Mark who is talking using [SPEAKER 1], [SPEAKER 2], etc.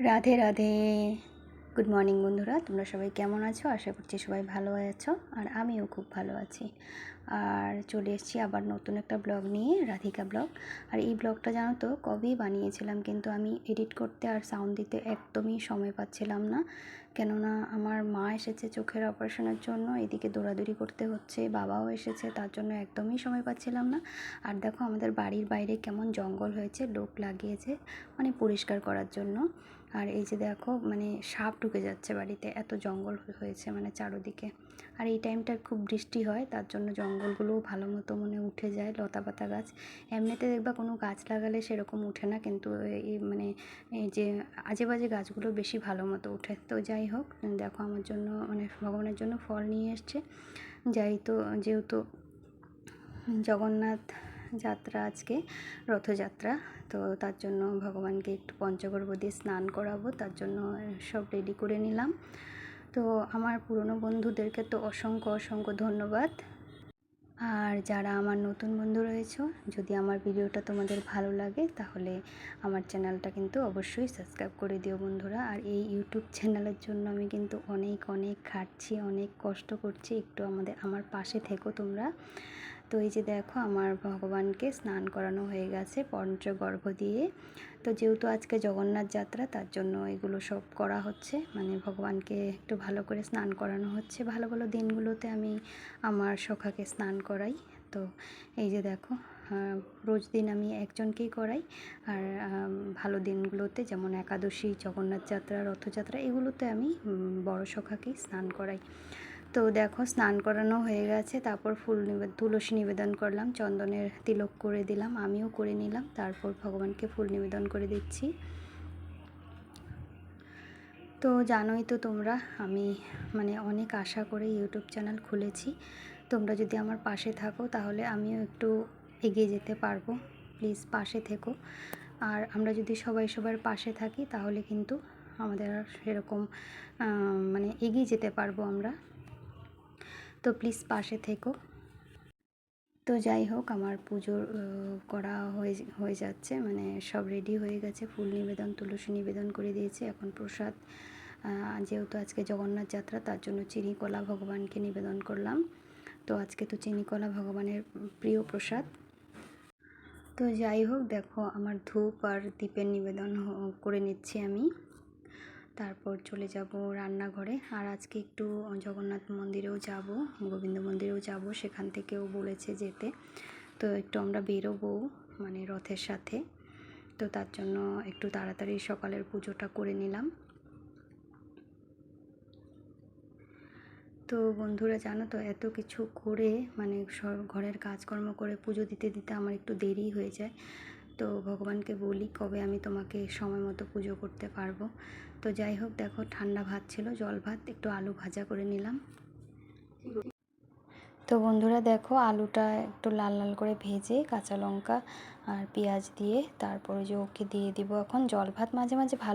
[SPEAKER 1] Radhe Radhe. Good morning বন্ধুরা, তোমরা সবাই কেমন আছো? আশা করছি সবাই ভালো আছো, আর আমিও খুব ভালো আছি। আর চলে এসেছি আবার নতুন একটা ব্লগ নিয়ে, রাধিকা ব্লগ। আর এই ব্লগটা জানো তো কবেই বানিয়েছিলাম, কিন্তু আমি এডিট করতে আর সাউন্ড দিতে একদমই সময় পাচ্ছিলাম না। কেননা আমার মা এসেছে চোখের অপারেশনের জন্য, এদিকে দৌড়াদৌড়ি করতে হচ্ছে, বাবাও এসেছে, তার জন্য একদমই সময় পাচ্ছিলাম না। আর দেখো আমাদের বাড়ির বাইরে কেমন জঙ্গল হয়েছে, লোক লাগিয়েছে মানে পরিষ্কার করার জন্য। আর এই যে দেখো মানে সাপ ঢুকে যাচ্ছে বাড়িতে, এত জঙ্গল হয়েছে মানে চারোদিকে। আর এই টাইমটার খুব বৃষ্টি হয়, তার জন্য জঙ্গলগুলোও ভালো মতো মনে উঠে যায়। লতাপাতা গাছ এমনিতে দেখবা কোনো গাছ লাগালে সেরকম উঠে না, কিন্তু এই মানে এই যে আজে বাজে গাছগুলো বেশি ভালো মতো উঠে। তো যাই হোক, দেখো আমার জন্য মানে ভগবানের জন্য ফল নিয়ে এসছে। যাই তো, যেহেতু জগন্নাথ যাত্রা আজকে, রথযাত্রা, তো তার জন্য ভগবানকে একটু পঞ্চগর্ভ দিয়ে স্নান করাবো, তার জন্য সব রেডি করে নিলাম। তো আমার পুরনো বন্ধুদেরকে তো অসংখ্য অসংখ্য ধন্যবাদ। আর যারা আমার নতুন বন্ধু রয়েছে, যদি আমার ভিডিওটা তোমাদের ভালো লাগে তাহলে আমার চ্যানেলটা কিন্তু অবশ্যই সাবস্ক্রাইব করে দিও বন্ধুরা। আর এই ইউটিউব চ্যানেলের জন্য আমি কিন্তু অনেক অনেক খাটছি, অনেক কষ্ট করছি, একটু আমার পাশে থেকো তোমরা। তো এই যে দেখো আমার ভগবানকে স্নান করানো হয়ে গেছে পঞ্চগর্ভ দিয়ে। তো যেহেতু আজকে জগন্নাথ যাত্রা, তার জন্য এগুলো সব করা হচ্ছে, মানে ভগবানকে একটু ভালো করে স্নান করানো হচ্ছে। ভালো ভালো দিনগুলোতে আমি আমার সখাকে স্নান করাই। তো এই যে দেখো, রোজ দিন আমি একজনকেই করাই, আর ভালো দিনগুলোতে যেমন একাদশী, জগন্নাথ যাত্রা, রথযাত্রা, এগুলোতে আমি বড় সখাকেই স্নান করাই। তো দেখো স্নান করানো হয়ে গেছে, তারপর তুলসী নিবেদন করলাম, চন্দনের তিলক করে দিলাম, আমিও করে নিলাম, তারপর ভগবানকে ফুল নিবেদন করে দিচ্ছি। তো জানোই তো তোমরা, আমি মানে অনেক আশা করে ইউটিউব চ্যানেল খুলেছি। তোমরা যদি আমার পাশে থাকো তাহলে আমিও একটু এগিয়ে যেতে পারবো। প্লিজ পাশে থেকো। আর আমরা যদি সবাই সবার পাশে থাকি তাহলে কিন্তু আমাদের সেরকম মানে এগিয়ে যেতে পারবো আমরা। তো প্লিজ পাশে থেকো। তো যাই হোক, আমার পুজোর করা হয়ে যাচ্ছে, মানে সব রেডি হয়ে গেছে। ফুল নিবেদন, তুলসী নিবেদন করে দিয়েছে। এখন প্রসাদ, যেহেতু আজকে জগন্নাথ যাত্রা, তার জন্য চিনি কলা ভগবানকে নিবেদন করলাম। তো আজকে তো চিনি কলা ভগবানের প্রিয় প্রসাদ। তো যাই হোক, দেখো আমার ধূপ আর দীপের নিবেদন করে নিচ্ছি আমি। তারপর চলে যাব রান্নাঘরে। আর আজকে একটু জগন্নাথ মন্দিরেও যাব, গোবিন্দ মন্দিরেও যাব, সেখান থেকেও বলেছে যেতে। তো একটু আমরা বেরোবো মানে রথের সাথে। তো তার জন্য একটু তাড়াতাড়ি সকালের পুজোটা করে নিলাম। তো বন্ধুরা জানো তো, এত কিছু করে মানে সব ঘরের কাজকর্ম করে পুজো দিতে দিতে আমার একটু দেরি হয়ে যায়। তো ভগবানকে বলি কবে আমি তোমাকে সময় মতো পুজো করতে পারবো। তো যাই হোক, দেখো ঠান্ডা ভাত ছিল, জল ভাত, একটু আলু ভাজা করে নিলাম। তো বন্ধুরা দেখো, আলুটা একটু লাল লাল করে ভেজে কাঁচা লঙ্কা আর পেঁয়াজ দিয়ে তারপরে যে ওকে দিয়ে দিব এখন জল ভাত। মাঝে মাঝে ভালো